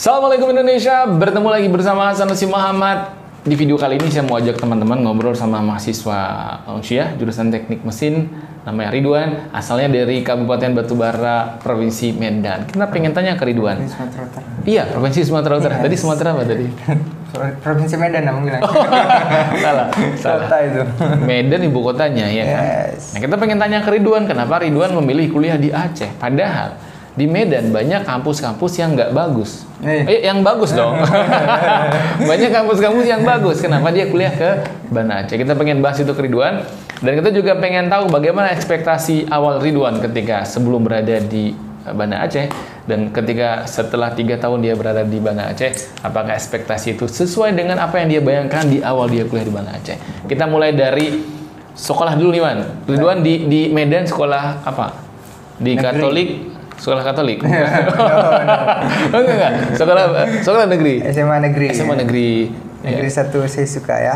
Assalamualaikum Indonesia, bertemu lagi bersama Sanusi Muhammad. Di video kali ini saya mau ajak teman-teman ngobrol sama mahasiswa Unsyah, jurusan teknik mesin, namanya Ridwan, asalnya dari Kabupaten Batubara, Provinsi Medan. Kita pengen tanya ke Ridwan. Provinsi Sumatera Utara. Iya, Provinsi Sumatera Utara. Tadi Sumatera apa tadi? Provinsi Medan namanya bilang. Salah. Kota itu. Medan ibu kotanya ya kan. Yes. Nah, kita pengen tanya ke Ridwan, kenapa Ridwan memilih kuliah di Aceh? Padahal di Medan banyak kampus-kampus yang nggak bagus. Yang bagus dong. Banyak kampus-kampus yang bagus. Kenapa dia kuliah ke Banda Aceh? Kita pengen bahas itu ke Ridwan. Dan kita juga pengen tahu bagaimana ekspektasi awal Ridwan ketika sebelum berada di Banda Aceh. Dan ketika setelah 3 tahun dia berada di Banda Aceh, apakah ekspektasi itu sesuai dengan apa yang dia bayangkan di awal dia kuliah di Banda Aceh? Kita mulai dari sekolah dulu nih, Wan. Ridwan di Medan sekolah apa? Di Negeri. Katolik. Sekolah Katolik? No. Enggak. Sekolah negeri. SMA negeri. SMA negeri. Negeri Ya. 1 saya suka ya.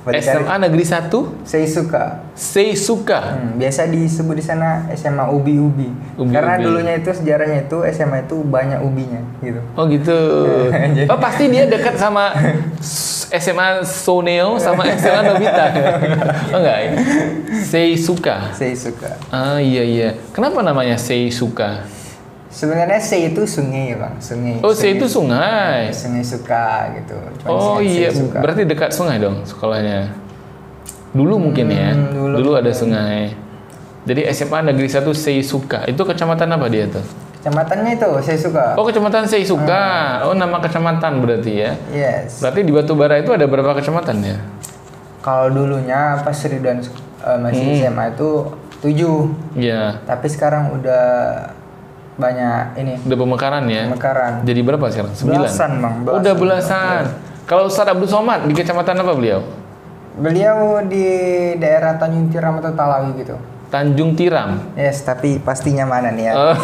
SMA negeri 1 Saya suka. Seisuka. Biasa disebut di sana SMA Ubi-Ubi. Karena Ubi-ubi. dulunya itu sejarahnya itu SMA itu banyak ubinya gitu. Oh gitu. Oh pasti dia dekat sama SMA Soneo sama SMA Nobita. Oh enggak ya? Seisuka. Saya suka. Ah iya. Kenapa namanya Seisuka? Sebenarnya saya itu sungai ya bang, sungai. Oh Sei itu sungai. Sungai suka gitu. Cuma Oh saya iya, suka. berarti dekat sungai dong sekolahnya. Dulu mungkin ya. Dulu ada sungai. Jadi SMA Negeri 1 Seisuka. Itu kecamatan apa dia tuh? Kecamatannya itu saya suka. Oh, kecamatan Seisuka. Oh, nama kecamatan berarti ya. Yes. Berarti di Batubara itu ada berapa kecamatan ya? Kalau dulunya pas Ridwan masih SMA itu 7. Iya. Tapi sekarang udah banyak ini Udah pemekaran ya. pemekaran. Jadi berapa sekarang? 9. Belasan, Bang. Oh, udah belasan. Kalau Ustadz Abdul Somad di kecamatan apa beliau? Beliau di daerah Tanjung Tiram atau Talawi gitu. Tanjung Tiram. Yes, tapi pastinya mana nih ya? Oh,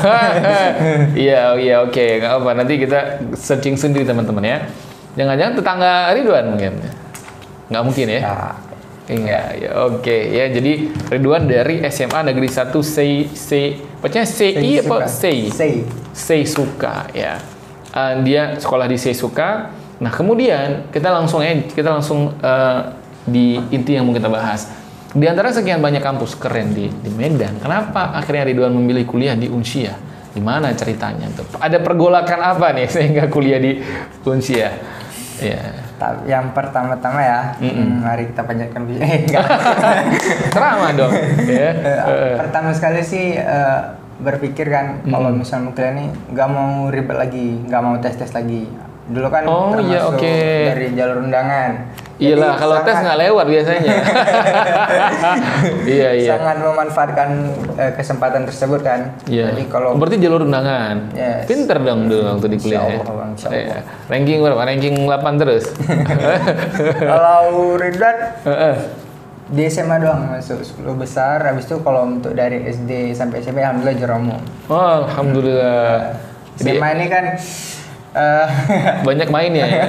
iya, oke. Nggak apa. Nanti kita searching sendiri teman-teman ya. Jangan-jangan tetangga Ridwan mungkin? Nggak mungkin ya? Nah, Enggak, ya oke. Ya, jadi Ridwan dari SMA Negeri 1 bacanya CI apa Sei? Seisuka ya. Dia sekolah di Seisuka. Nah, kemudian kita langsung di inti yang mau kita bahas. Di antara sekian banyak kampus keren di Medan, kenapa akhirnya Ridwan memilih kuliah di Unsyah? Gimana ceritanya tuh? Ada pergolakan apa nih sehingga kuliah di Unsyah? Ya. yang pertama-tama ya, mari kita panjatkan enggak. Ceramah dong. Ya. Pertama sekali sih berpikir kan kalau misalnya mau kuliah nih nggak mau ribet lagi, nggak mau tes lagi. Dulu kan Oh, termasuk iya, oke. dari jalur undangan. Iyalah, Jadi kalau tes nggak lewat biasanya. Iya. sangat memanfaatkan kesempatan tersebut kan. Iya. Jadi kalau berarti jalur undangan. Yes. Pinter dong dulu waktu di kuliah. Insya Allah, Bang, insya Allah. Iya. Ranking berapa? Ranking 8 terus. kalau Ridwan di SMA doang masuk 10 besar. Habis itu kalau untuk dari SD sampai SMP alhamdulillah juara umum. Oh, alhamdulillah. Jadi SMA ini kan banyak mainnya ya.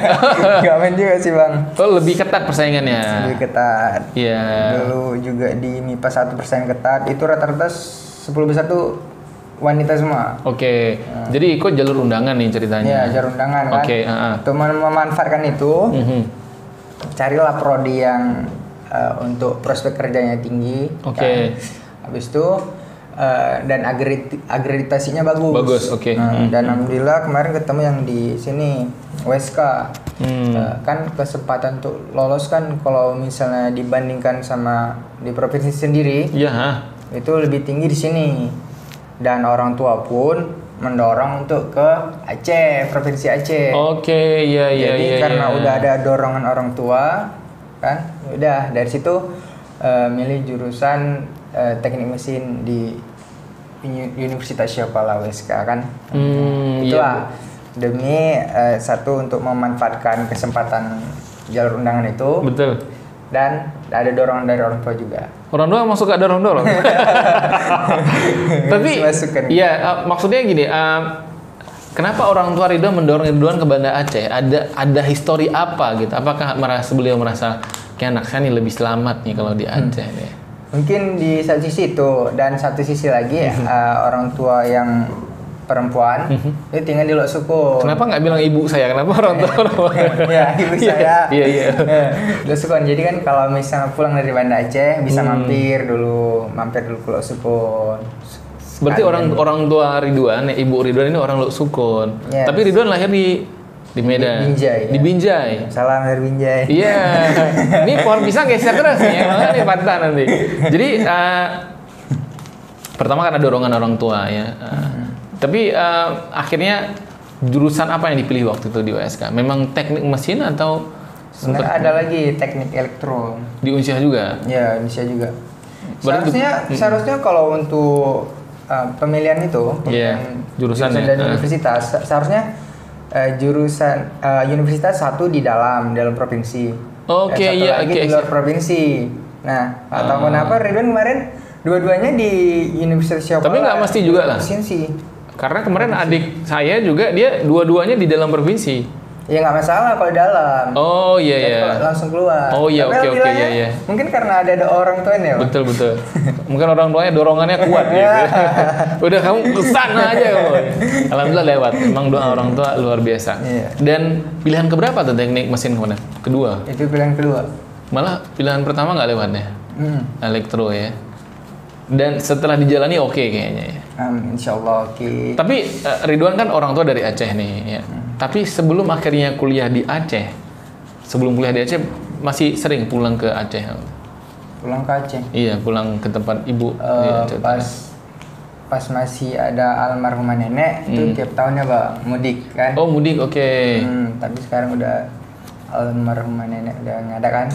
nggak main juga sih bang. Oh, lebih ketat persaingannya. Lebih ketat. Iya. Dulu juga di MIPA 1% ketat. Itu rata-rata 10 besar tuh wanita semua. Oke. Jadi ikut jalur undangan nih ceritanya. Ya, jalur undangan kan. Oke, Untuk memanfaatkan itu, carilah prodi yang untuk prospek kerjanya tinggi. Oke. Kan. Habis itu dan akreditasinya bagus. Bagus, oke. Dan alhamdulillah kemarin ketemu yang di sini WSK. Kan kesempatan untuk lolos kan kalau misalnya dibandingkan sama di provinsi sendiri, Iya. itu lebih tinggi di sini. Dan orang tua pun mendorong untuk ke Aceh, provinsi Aceh. Oke, iya. Jadi karena udah ada dorongan orang tua, kan, udah dari situ milih jurusan teknik mesin di Universitas Syapala WSK kan. Itulah demi satu untuk memanfaatkan kesempatan jalur undangan itu. Betul. Dan ada dorongan dari orang tua juga. Orang tua masuk ke dorong-dorong. Tapi Masukkan. iya, maksudnya gini, kenapa orang tua Ridwan mendorong Ridwan ke Banda Aceh? Ada histori apa gitu? Apakah beliau merasa kayak anak saya nih lebih selamat nih kalau di Aceh nih? Mungkin di satu sisi itu, dan satu sisi lagi orang tua yang perempuan, itu tinggal di Lok Sukun. Kenapa nggak bilang ibu saya? Kenapa orang tua? Ya, ibu saya. Iya. Lok Sukun. Jadi kan kalau misalnya pulang dari Banda Aceh bisa mampir dulu ke Lok Sukun. Berarti orang tua Ridwan, Ibu Ridwan ini orang Lok Sukun. Yes. Tapi Ridwan lahir di Medan. Di Binjai. Salam dari Binjai. Iya. Ini pohon pisang geser terus nih, makanya patah nanti. Jadi pertama karena dorongan orang tua ya. Tapi akhirnya jurusan apa yang dipilih waktu itu di USK? Memang teknik mesin atau sebenarnya ada lagi teknik elektro. Di Unsyah juga? Ya, Unsyah juga. Seharusnya kalau untuk pemilihan itu, jurusan dan universitas, seharusnya jurusan universitas satu di dalam provinsi. Oke, iya, di luar provinsi. Nah, atau kenapa Ridwan kemarin dua-duanya di Universitas Syapala. Tapi nggak mesti juga lah. Provinsi. Karena kemarin adik saya juga dia dua-duanya di dalam provinsi. Ya nggak masalah kalau dalam. Oh iya. Langsung keluar. Oh iya, oke iya. Mungkin karena ada orang tuanya. Betul. Mungkin orang tuanya dorongannya kuat gitu. Udah kamu kesana aja kamu. Alhamdulillah lewat. Emang doa orang tua luar biasa. Iya. Dan pilihan keberapa tuh teknik mesin kemana? Kedua. Itu pilihan kedua. Malah pilihan pertama nggak lewatnya. Elektro ya. Dan setelah dijalani oke kayaknya ya. Insya Allah oke. Tapi Ridwan kan orang tua dari Aceh nih ya. Tapi sebelum akhirnya kuliah di Aceh, masih sering pulang ke Aceh. Pulang ke Aceh? Iya, pulang ke tempat ibu. Pas masih ada almarhumah nenek, itu tiap tahunnya mudik kan. Oh mudik, oke. Tapi sekarang udah almarhumah nenek udah nggak ada kan.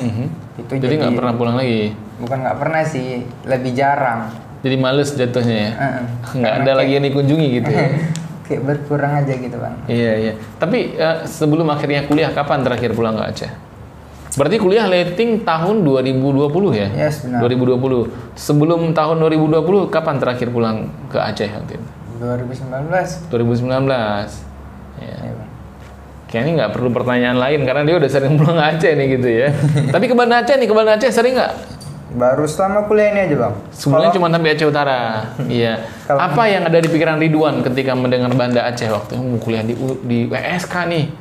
Itu jadi nggak pernah pulang lagi? Bukan nggak pernah sih, lebih jarang. Jadi males jatuhnya ya? Nggak ada lagi yang dikunjungi gitu ya? Kayak berkurang aja gitu bang. Iya. Tapi sebelum akhirnya kuliah, kapan terakhir pulang ke Aceh? Berarti kuliah letting tahun 2020 ya? Yes, benar. 2020. Sebelum tahun 2020, kapan terakhir pulang ke Aceh waktu itu? 2019. 2019. Ya. Iya, bang. Kayaknya nggak perlu pertanyaan lain karena dia udah sering pulang Aceh nih gitu ya. Tapi ke Banda Aceh sering nggak? Baru selama kuliah ini aja bang. Sebenarnya cuma sampai Aceh Utara. Iya. Apa yang ada di pikiran Ridwan ketika mendengar Banda Aceh waktu itu mau kuliah di WSK nih?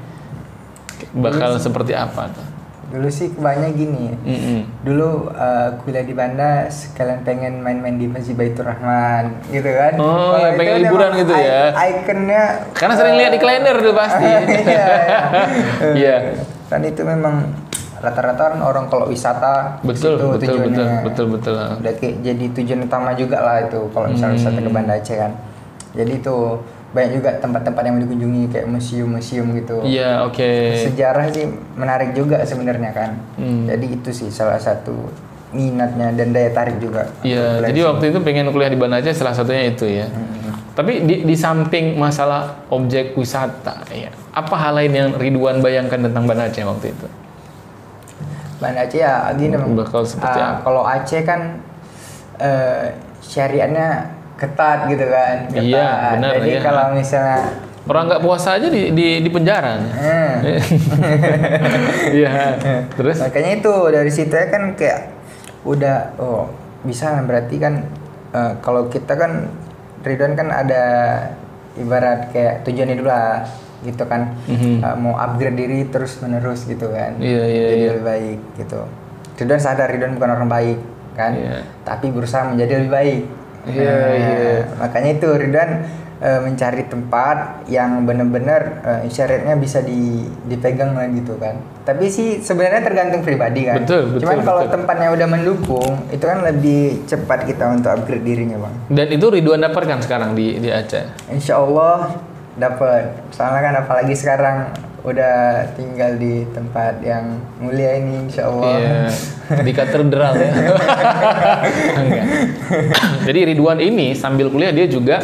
Bakal seperti apa tuh? Dulu sih kebanyakan gini ya. Dulu kuliah di Banda sekalian pengen main-main di Masjid Baitur Rahman gitu kan. Oh, ya, pengen liburan gitu ya. Ikonnya karena sering lihat di kalender tuh pasti. Iya. Kan itu memang rata-rata orang kalau wisata betul. Udah kayak jadi tujuan utama juga lah itu kalau misalnya wisata ke Banda Aceh kan. Jadi itu banyak juga tempat-tempat yang dikunjungi kayak museum-museum gitu. Iya, oke. Sejarah sih menarik juga sebenarnya kan. Jadi itu sih salah satu minatnya dan daya tarik juga. Iya, jadi waktu itu pengen kuliah di Banda Aceh salah satunya itu ya. Tapi di samping masalah objek wisata ya, apa hal lain yang Ridwan bayangkan tentang Banda Aceh waktu itu? Banda Aceh ya gini bakal seperti apa? Kalau Aceh kan syariatnya ketat gitu kan. Ketat. Iya, benar. Jadi kalau misalnya orang nggak puasa aja di penjara. Iya. Terus? Makanya itu dari situ ya kan kayak udah bisa berarti kan kalau kita kan Ridwan kan ada ibarat kayak tujuannya dulu lah gitu kan. Mau upgrade diri terus menerus gitu kan. Jadi lebih baik gitu. Ridwan sadar Ridwan bukan orang baik kan. Tapi berusaha menjadi lebih baik. Makanya itu Ridwan mencari tempat yang benar-benar syariatnya bisa dipegang lah gitu kan. Tapi sih sebenarnya tergantung pribadi kan. Cuman kalau tempatnya udah mendukung, itu kan lebih cepat kita untuk upgrade dirinya bang. Dan itu Ridwan dapatkan sekarang di Aceh? Insya Allah dapat. Soalnya kan apalagi sekarang udah tinggal di tempat yang mulia ini, insya Allah. Iya, di katedral ya. Jadi Ridwan ini sambil kuliah dia juga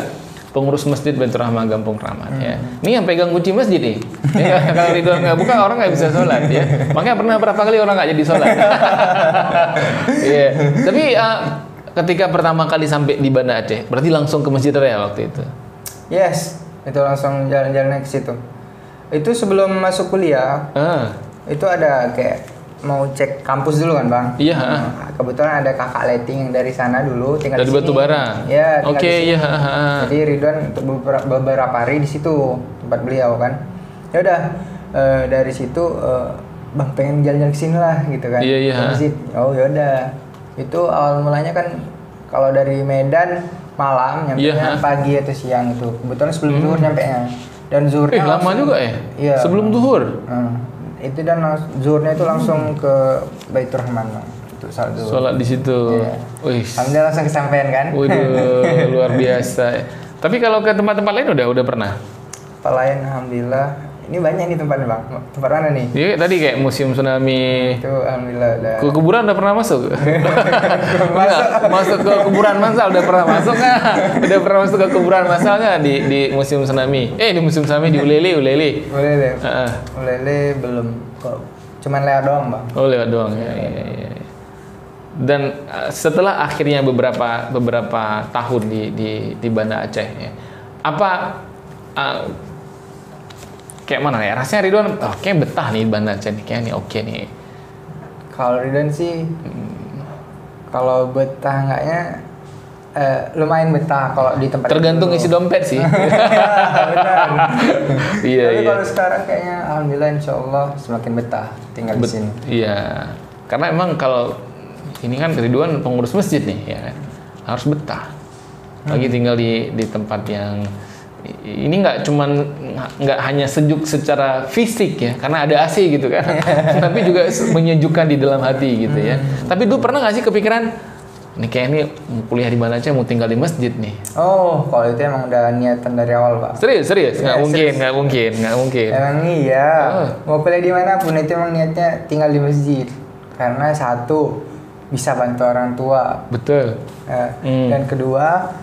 pengurus masjid Baitur Rahmah Gampung Keramat ya. Ini yang pegang kunci masjid nih. Kalau Ridwan nggak buka orang nggak bisa sholat ya. Makanya pernah berapa kali orang nggak jadi sholat. Iya. Tapi ketika pertama kali sampai di Banda Aceh, berarti langsung ke Masjid Raya waktu itu? Yes, itu langsung jalan-jalan ke situ. Itu sebelum masuk kuliah, itu ada kayak mau cek kampus dulu kan bang. Iya. Kebetulan ada kakak letting yang dari sana dulu tinggal dari di sini. Batubara. Ya. Oke, iya. Jadi Ridwan untuk beberapa hari di situ tempat beliau kan. Ya udah dari situ bang pengen jalan-jalan kesini lah gitu kan. Iya. Oh ya udah. Itu awal mulanya kan kalau dari Medan malam nyampenya pagi atau siang itu. Kebetulan sebelum zuhur nyampenya. Dan zuhurnya lama juga ya? Iya. Sebelum zuhur. Itu dan zuhurnya itu langsung ke Baitur Rahman bang. Untuk sholat di situ. Iya. Wih. Alhamdulillah langsung kesampaian kan. Waduh, luar biasa. Tapi kalau ke tempat-tempat lain udah pernah? Tempat lain alhamdulillah. Ini banyak nih tempatnya bang. Tempat mana nih? Iya tadi kayak museum tsunami. Itu alhamdulillah udah. Ke kuburan udah pernah masuk? Masuk ke kuburan masal udah pernah masuk nggak? Udah pernah masuk ke kuburan masal nggak di museum tsunami? Di museum tsunami di Ulele. Ulele belum kok. Cuman lewat doang bang. Oh lewat doang ya. Dan setelah akhirnya beberapa tahun di Banda Aceh ya, apa kayak mana ya rasanya Ridwan? Kayak betah nih Banda Aceh nih, kayak nih oke nih. Kalau Ridwan sih, kalau betah enggaknya lumayan betah kalau di tempat. Tergantung isi dompet sih. Benar. Iya. Tapi kalau sekarang kayaknya alhamdulillah insyaallah semakin betah tinggal di sini. Iya, karena emang kalau ini kan Ridwan pengurus masjid nih, ya kan? Harus betah. Lagi tinggal di tempat yang ini nggak hanya sejuk secara fisik ya, karena ada AC gitu kan, tapi juga menyejukkan di dalam hati gitu ya. Tapi dulu pernah nggak sih kepikiran, nih kayak ini kuliah di mana aja mau tinggal di masjid nih? Oh, kalau itu emang udah niatan dari awal pak. Serius? Nggak mungkin. Emang iya. Mau kuliah di mana pun itu emang niatnya tinggal di masjid, karena satu bisa bantu orang tua. Betul. Dan kedua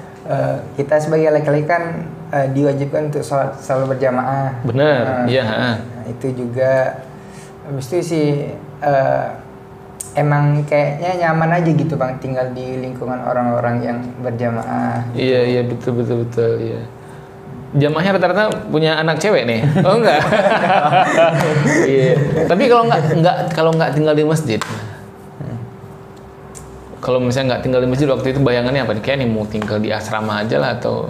kita sebagai laki-laki kan diwajibkan untuk sholat selalu berjamaah. Benar, iya. Itu juga, habis itu sih emang kayaknya nyaman aja gitu bang, tinggal di lingkungan orang-orang yang berjamaah. Iya betul ya. Jamaahnya rata-rata punya anak cewek nih. Oh enggak? Iya. Tapi kalau nggak tinggal di masjid. Kalau misalnya nggak tinggal di masjid waktu itu bayangannya apa nih? Kayak nih mau tinggal di asrama aja lah atau?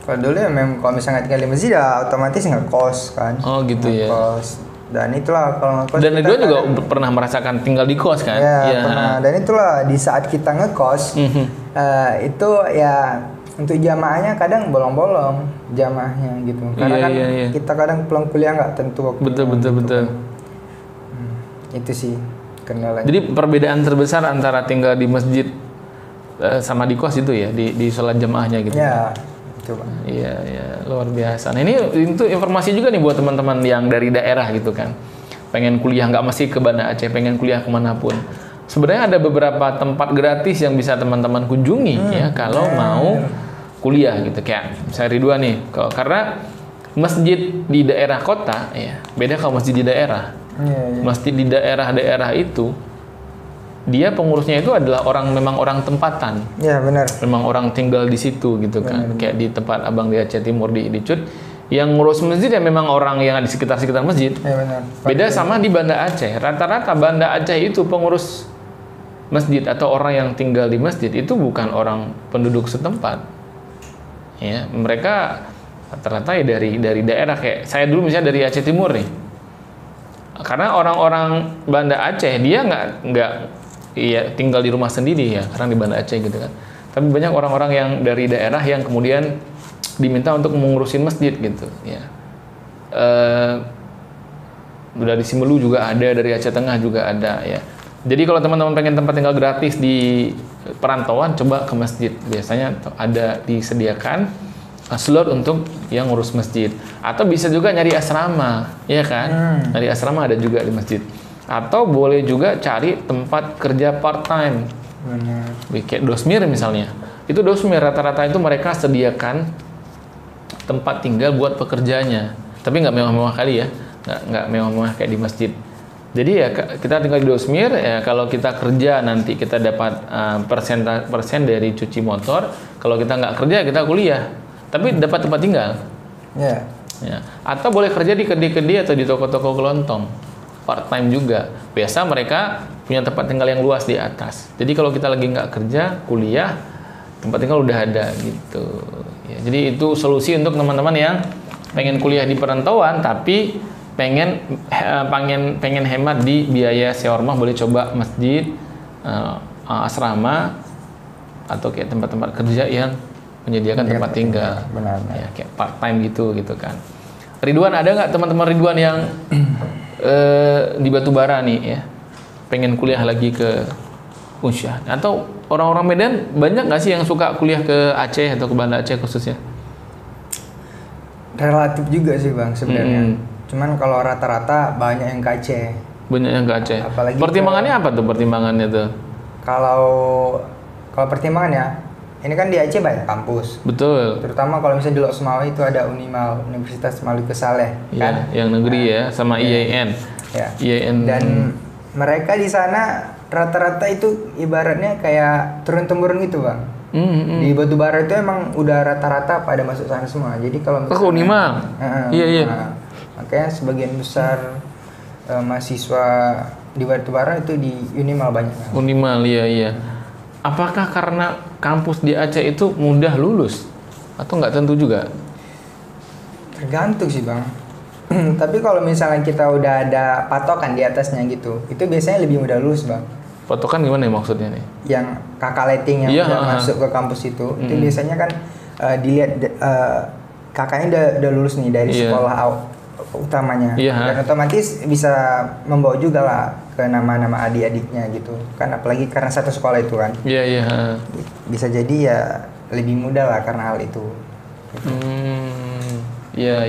Kalau dulu ya memang kalau misalnya tinggal di masjid ya otomatis ngekos kan. Oh gitu ya. Ngekos. Dan itulah kalau ngekos. Dan Ridwan juga pernah merasakan tinggal di kos kan? Iya pernah. Dan itulah di saat kita ngekos itu ya untuk jamaahnya kadang bolong-bolong jamaahnya gitu. Karena kita kadang pulang kuliah nggak tentu waktu. Betul. Itu sih kendalanya. Jadi perbedaan terbesar antara tinggal di masjid sama di kos itu ya di sholat jamaahnya gitu. Ya. Coba. Iya, luar biasa. Nah ini itu informasi juga nih buat teman-teman yang dari daerah gitu kan, pengen kuliah nggak mesti ke Banda Aceh, pengen kuliah kemanapun. Sebenarnya ada beberapa tempat gratis yang bisa teman-teman kunjungi ya kalau mau kuliah gitu. Kayak misalnya Ridwan nih, karena masjid di daerah kota ya beda kalau masjid di daerah. Masjid di daerah-daerah itu dia pengurusnya itu adalah memang orang tempatan. Iya benar. Memang orang tinggal di situ gitu kan. Benar. Kayak di tempat abang di Aceh Timur di Cut, yang ngurus masjid ya memang orang yang di sekitar masjid. Iya benar. Beda sama di Banda Aceh. Rata-rata Banda Aceh itu pengurus masjid atau orang yang tinggal di masjid itu bukan orang penduduk setempat. Ya, mereka rata-rata ya dari daerah kayak saya dulu misalnya dari Aceh Timur nih. Karena orang-orang Banda Aceh dia nggak tinggal di rumah sendiri ya, karena di Banda Aceh gitu kan. Tapi banyak orang-orang yang dari daerah yang kemudian diminta untuk mengurusin masjid gitu ya. Dari Simelu juga ada, dari Aceh Tengah juga ada ya. Jadi kalau teman-teman pengen tempat tinggal gratis di perantauan, coba ke masjid. Biasanya ada disediakan slot untuk yang ngurus masjid. Atau bisa juga nyari asrama, ya kan? Nyari asrama ada juga di masjid. Atau boleh juga cari tempat kerja part time. Kayak dosmir misalnya. Itu dosmir rata-rata itu mereka sediakan tempat tinggal buat pekerjanya. Tapi nggak mewah-mewah kali ya. Nggak mewah-mewah kayak di masjid. Jadi ya kita tinggal di dosmir ya, kalau kita kerja nanti kita dapat persen dari cuci motor. Kalau kita nggak kerja kita kuliah. Tapi dapat tempat tinggal. Ya. Atau boleh kerja di kedai-kedai atau di toko-toko kelontong. part time juga. Biasa mereka punya tempat tinggal yang luas di atas. Jadi kalau kita lagi nggak kerja, kuliah, tempat tinggal udah ada gitu. Ya, jadi itu solusi untuk teman-teman yang pengen kuliah di perantauan tapi pengen hemat di biaya sewa rumah, boleh coba masjid, asrama, atau kayak tempat-tempat kerja yang menyediakan tempat tinggal. Benar. Ya, kayak part time gitu kan. Ridwan, ada nggak teman-teman Ridwan yang di Batubara nih ya, pengen kuliah lagi ke Unsyah? Atau orang-orang Medan banyak nggak sih yang suka kuliah ke Aceh atau ke Banda Aceh khususnya? Relatif juga sih Bang sebenarnya. Cuman kalau rata-rata banyak yang ke Aceh. Banyak yang ke Aceh. Apalagi pertimbangannya apa tuh pertimbangannya tuh? Kalau pertimbangannya, ini kan di Aceh banyak kampus. Betul. Terutama kalau misalnya di Lok Sumawe itu ada Unimal, Universitas Maluku Saleh, kan? Yang negeri ya, sama IAIN. Ya. IAIN. Dan mereka di sana rata-rata itu ibaratnya kayak turun-temurun gitu Bang. Di Batubara itu emang udah rata-rata pada masuk sana semua. Jadi kalau misalnya, Unimal. Iya. Makanya sebagian besar mahasiswa di Batubara itu di Unimal banyak. Unimal, iya. Apakah karena kampus di Aceh itu mudah lulus atau nggak tentu juga? Tergantung sih Bang. Tapi kalau misalnya kita udah ada patokan di atasnya gitu, itu biasanya lebih mudah lulus Bang. Patokan gimana ya maksudnya nih? Yang kakak letting yang udah masuk ke kampus itu biasanya kan dilihat kakaknya udah lulus nih dari sekolah utamanya, dan otomatis bisa membawa juga lah ke nama-nama adik-adiknya gitu kan, apalagi karena satu sekolah itu kan. Bisa jadi ya lebih mudah lah karena hal itu gitu. Iya.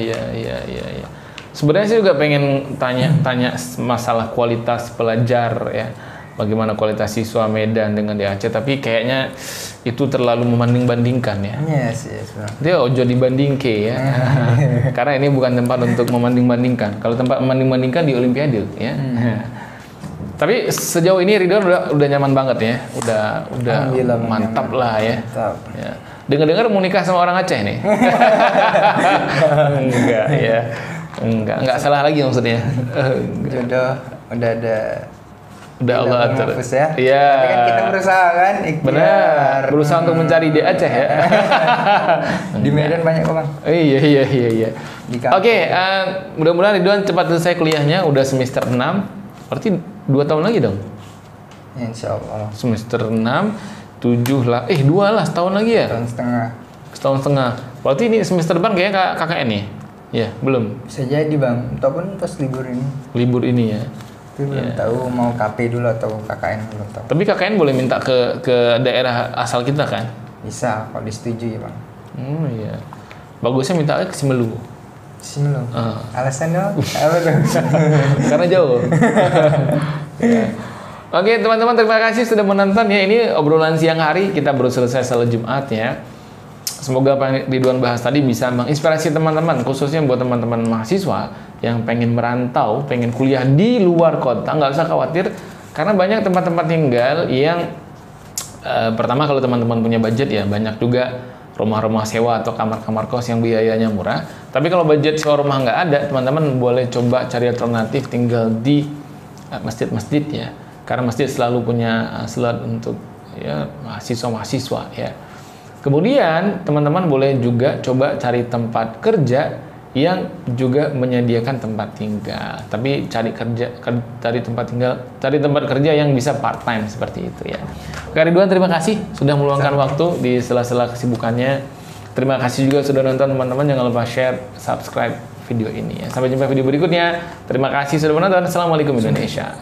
Sebenarnya saya juga pengen tanya masalah kualitas pelajar ya, bagaimana kualitas siswa Medan dengan di Aceh, tapi kayaknya itu terlalu membanding-bandingkan ya. Yes. Dia ojo dibandingke ya. Karena ini bukan tempat untuk membanding-bandingkan. Kalau tempat membanding-bandingkan di Olimpiade ya. Tapi sejauh ini Ridwan udah nyaman banget ya. Udah mantap lah ya. Mantap. Ya. Dengar-dengar mau nikah sama orang Aceh nih. Enggak ya. Enggak salah lagi maksudnya. Jodoh udah ada. Udah Allah atur. Ya. Iya. Tapi kan kita berusaha kan. Benar. Berusaha untuk mencari di Aceh ya. Di Medan banyak kok Bang. Iya. Oke, mudah-mudahan Ridwan cepat selesai kuliahnya. Udah semester 6. Berarti 2 tahun lagi dong. Insya Allah. Semester 6, 7 lah. 2 lah, setahun lagi ya? Setahun setengah. Berarti ini semester depan kayaknya KKN ya? Ya, belum. Bisa jadi Bang. Ataupun pas libur ini. Libur ini ya. Tapi belum tahu mau KP dulu atau KKN belum tahu. Tapi KKN boleh minta ke daerah asal kita kan? Bisa kalau disetujui Bang. Iya. Bagusnya minta ke Simelu. Alasannya apa tuh? Karena jauh. Ya. Oke teman-teman, terima kasih sudah menonton ya. Ini obrolan siang hari, kita baru selesai salat Jumat ya. Semoga apa yang Ridwan bahas tadi bisa menginspirasi teman-teman, khususnya buat teman-teman mahasiswa yang pengen merantau, pengen kuliah di luar kota. Nggak usah khawatir, karena banyak tempat-tempat tinggal yang pertama kalau teman-teman punya budget ya, banyak juga rumah-rumah sewa atau kamar-kamar kos yang biayanya murah. Tapi kalau budget sewa rumah nggak ada, teman-teman boleh coba cari alternatif tinggal di masjid-masjid ya. Karena masjid selalu punya slot untuk ya mahasiswa-mahasiswa ya. Kemudian teman-teman boleh juga coba cari tempat kerja yang juga menyediakan tempat tinggal. Tapi cari tempat kerja yang bisa part time seperti itu ya. Kak Ridwan, terima kasih sudah meluangkan waktu di sela-sela kesibukannya. Terima kasih juga sudah nonton teman-teman. Jangan lupa share, subscribe video ini ya. Sampai jumpa video berikutnya. Terima kasih sudah menonton. Assalamualaikum Indonesia.